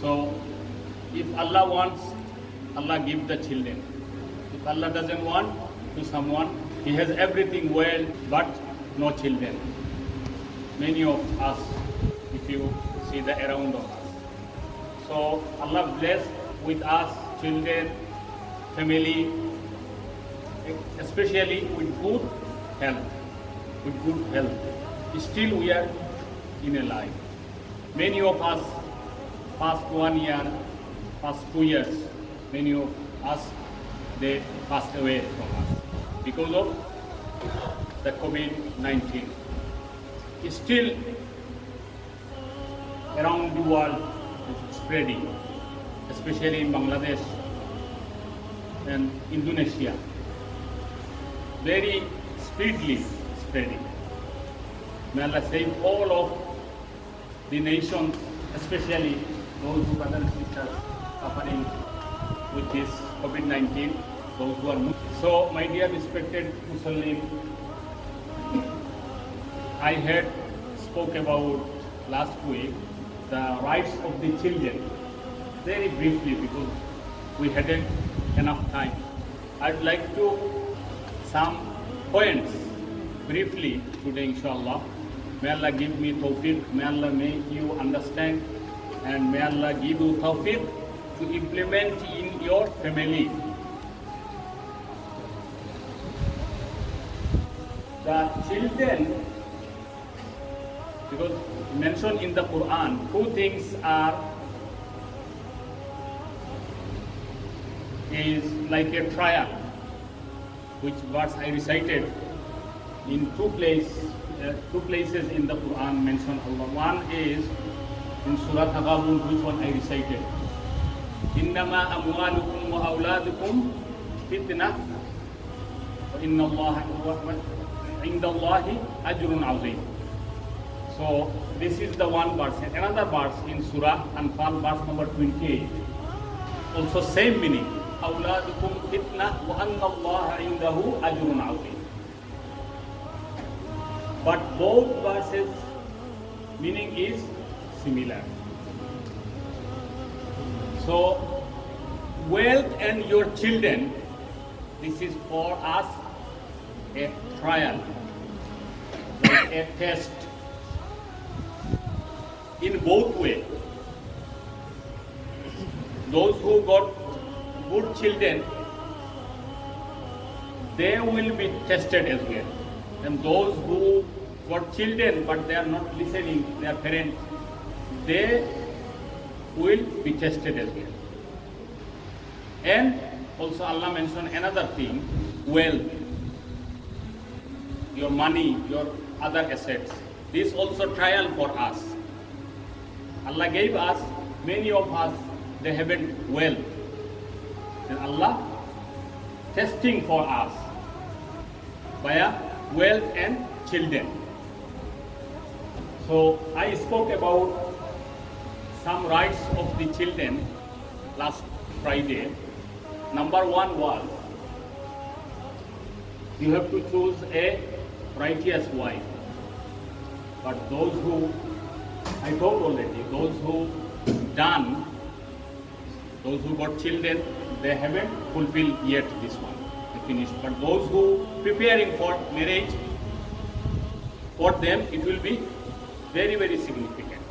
So if Allah wants, Allah give the children. If Allah doesn't want to someone, He has everything well, but no children. Many of us, if you see the around of us. So Allah bless with us children, family, especially with good health. With good health. Still we are in a life. Many of us, past 1 year, past 2 years, many of us, they passed away from us because of the COVID-19. Still around the world it's spreading, especially in Bangladesh and Indonesia. Very speedily spreading. May Allah save all of the nations, especially those who brothers and sisters suffering with this COVID-19, those who are Muslim. So, my dear respected Muslim, I had spoke about last week the rights of the children very briefly because we hadn't enough time. I'd like to some points briefly today, inshallah. May Allah give me tawfiq, may Allah make you understand, and may Allah give you tawfiq to implement in your family. The children, because mentioned in the Quran, two things is like a trial, which verse I recited in two places in the Quran mentioned Allah. One is in Surah Taghabun, which one I recited. Innama amwalukum wa awladukum fitna wa inna Allah inda Allahi ajrun azim. So this is the one verse. Another verse in Surah Anfal, verse number 28. Also same meaning. Awladukum fitna wa anna Allah indahu ajrun azim. But both verses meaning is similar. So wealth and your children, this is for us a trial, like a test. In both ways, those who got good children, they will be tested as well. And those who got children but they are not listening their parents, they will be tested as well. And also Allah mentioned another thing, wealth, your money, your other assets. This also trial for us. Allah gave us, many of us, they haven't wealth. And Allah testing for us via wealth and children. So I spoke about some rights of the children last Friday. Number one was, you have to choose a righteous wife. But those who, I told already, those who got children, they haven't fulfilled yet this one, they finished. But those who preparing for marriage, for them it will be very, very significant.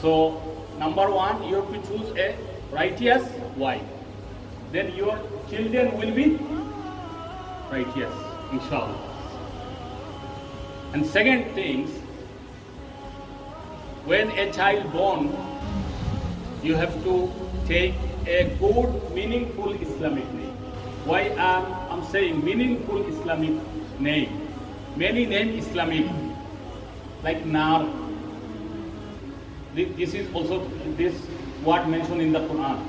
So, number one, you have to choose a righteous wife. Then your children will be righteous, inshallah. And second things, when a child born, you have to take a good, meaningful Islamic name. Why I'm saying meaningful Islamic name? Many name Islamic, like Nar. This is also this what mentioned in the Quran.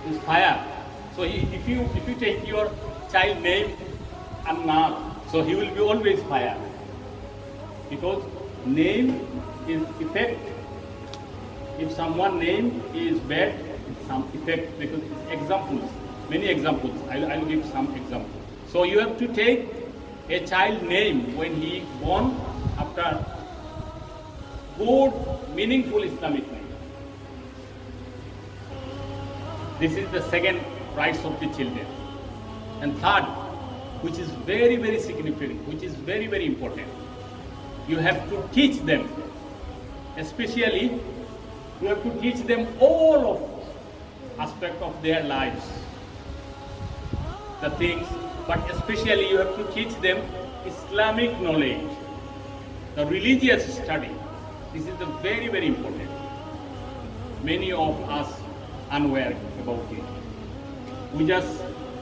Is fire. So if you take your child name An-Nar, so he will be always fire. Because name is effect. If someone name is bad, it's some effect, because examples, many examples. I'll give some examples. So you have to take a child name when he born, after good, meaningful Islamic name. This is the second rights of the children. And third, which is very, very significant, which is very, very important, you have to teach them, especially you have to teach them all of aspect of their lives, the things, but especially you have to teach them Islamic knowledge, the religious study. This is the very, very important. Many of us unaware about it. We just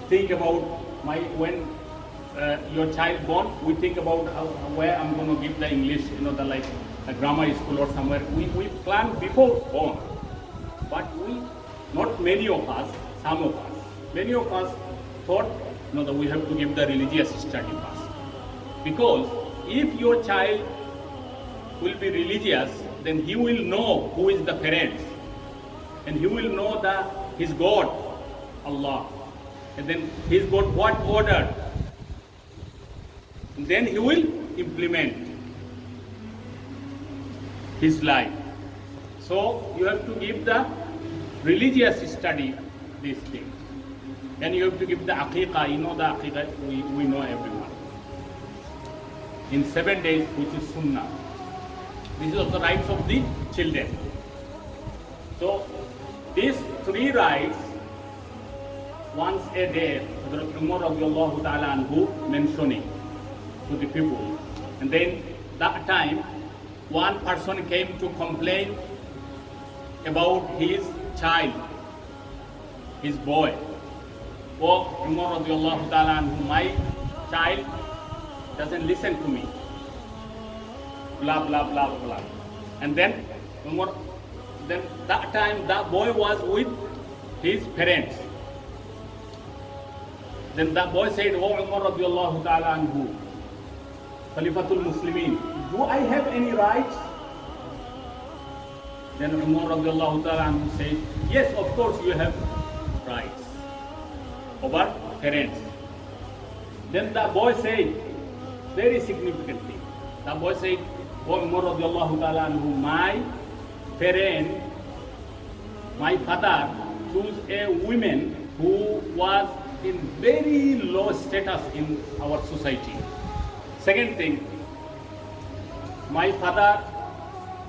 think about when your child born, we think about where I'm going to give the English, the like a grammar school or somewhere. We plan before born, but not many of us, some of us, many of us thought that we have to give the religious study first. Because if your child will be religious, then he will know who is the parents, and he will know his God, Allah, and then his God what order, and then he will implement his life. So you have to give the religious study these things. Then you have to give the aqiqah. The aqiqah, we know everyone. In 7 days, which is sunnah. This is also rights of the children. So these 3 rights, once a day, Hazrat Umar radiallahu ta'ala anhu mentioning to the people. And then that time, one person came to complain about his child, his boy. Oh, Umar radiallahu ta'ala anhu, my child doesn't listen to me. Blah, blah, blah, blah. And then Umar, that time that boy was with his parents. Then that boy said, oh Umar radiallahu ta'ala anhu, Khalifatul Muslimin, do I have any rights? Then Umar radiallahu ta'ala anhu said, yes, of course you have rights over parents. Then the boy said, very significantly, the boy said, oh Umar radiallahu ta'ala anhu, my parent, my father chose a woman who was in very low status in our society. Second thing, my father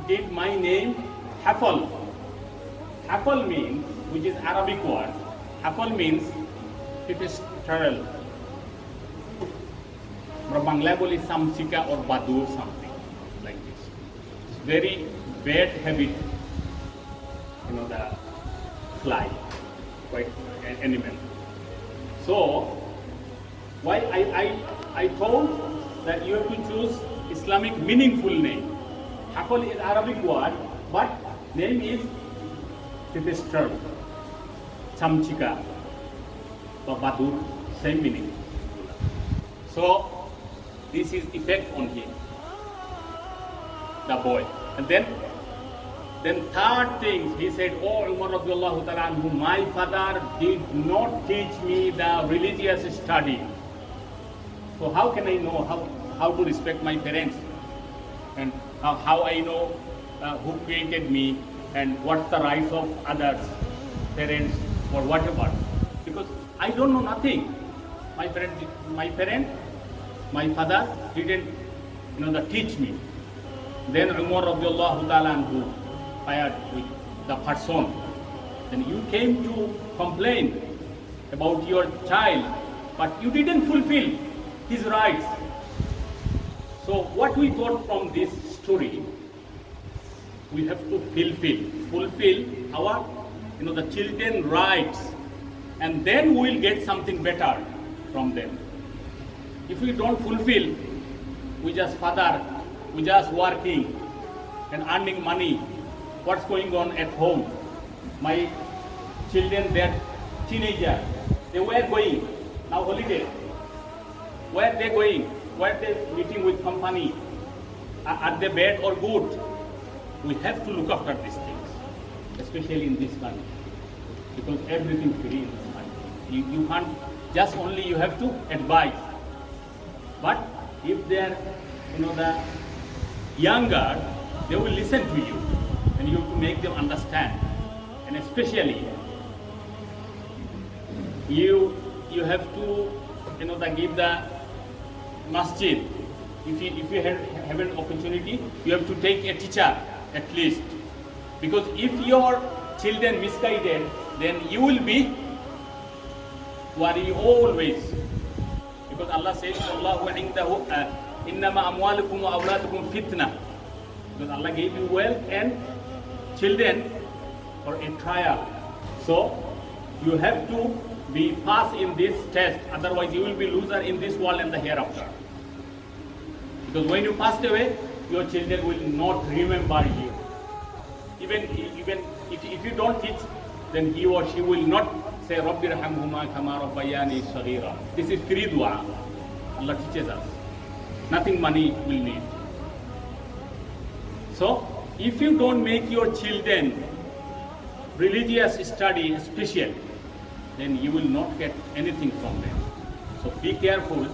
did my name Hafal. Hafal means, which is Arabic word, Hafal means it is sterile. Bangla boli samchika or badur, something like this. It's very bad habit, the fly, quite an animal. So, why I told that you have to choose Islamic meaningful name. Hafal is Arabic word, but name is Titester, Chamchika, or Badur, same meaning. So, this is effect on him, the boy. And then third thing, he said, oh Umar radiallahu ta'ala anhu, my father did not teach me the religious study. So how can I know how to respect my parents? And how I know who created me and what's the rights of others, parents or whatever. Because I don't know nothing. My father didn't teach me. Then Umar radiallahu ta'ala anhu fired with the person. Then you came to complain about your child, but you didn't fulfill his rights. So what we got from this story, we have to fulfill our the children rights, and then we will get something better from them. If we don't fulfill, we just working and earning money. What's going on at home? My children, they're teenagers. They were going now holiday. Where are they going? Where are they meeting with company? Are they bad or good? We have to look after these things, especially in this country, because everything free in this country. You can't just only you have to advise. But if they are, the younger, they will listen to you, and you have to make them understand. And especially, you have to give the masjid. If you have an opportunity, you have to take a teacher at least, because if your children misguided, then you will be worried always. Because Allah says, Allahu indahu innama amwalukum wa awladukum fitna. Because Allah gave you wealth and children for a trial. So you have to be pass in this test, otherwise you will be loser in this world and the hereafter. Because when you passed away, your children will not remember you. Even if you don't teach, then he or she will not say, Rabbi rahamhuma kama rabbayani saghira. This is free dua. Allah teaches us. Nothing money will need. So, if you don't make your children religious study special, then you will not get anything from them. So be careful,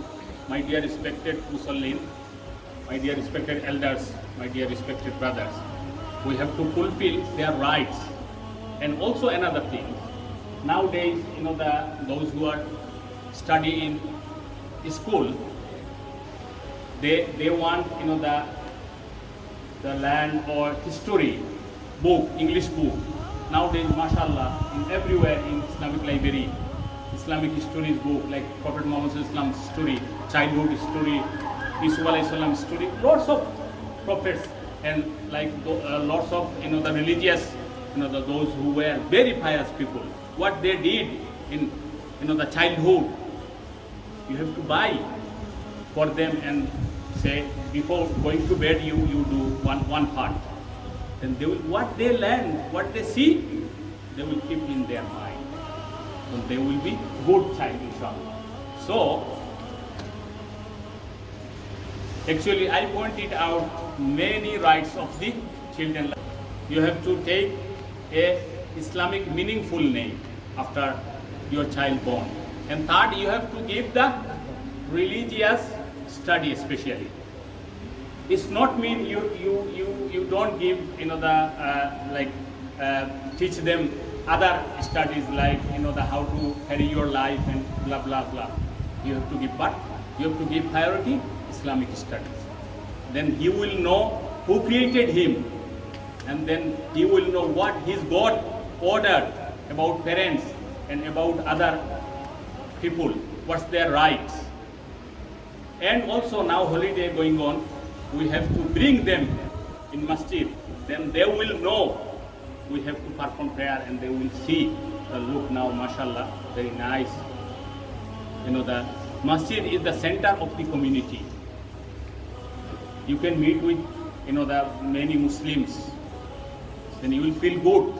my dear respected Musallin, my dear respected elders, my dear respected brothers. We have to fulfill their rights. And also another thing, nowadays, those who are studying in school, they want, the land or history book, English book. Nowadays, mashallah, in everywhere in Islamic library, Islamic histories book like Prophet Muhammad Islam's story, childhood story, Yusuf alayhi salam's story, lots of prophets and like lots of the religious, those who were very pious people, what they did in the childhood, you have to buy for them and say before going to bed you do one part. Then they will, what they learn, what they see, they will keep in their mind. And they will be good child, inshallah. So, actually I pointed out many rights of the children. You have to take a Islamic meaningful name after your child born. And third, you have to give the religious study especially. It's not mean you don't give teach them other studies like the how to carry your life and blah blah blah. You have to give, but you have to give priority Islamic studies. Then he will know who created him, and then he will know what his God ordered about parents and about other people, what's their rights. And also now holiday going on, we have to bring them in masjid, then they will know we have to perform prayer and they will see the look now, mashallah, very nice. The masjid is the center of the community. You can meet with the many Muslims, then you will feel good.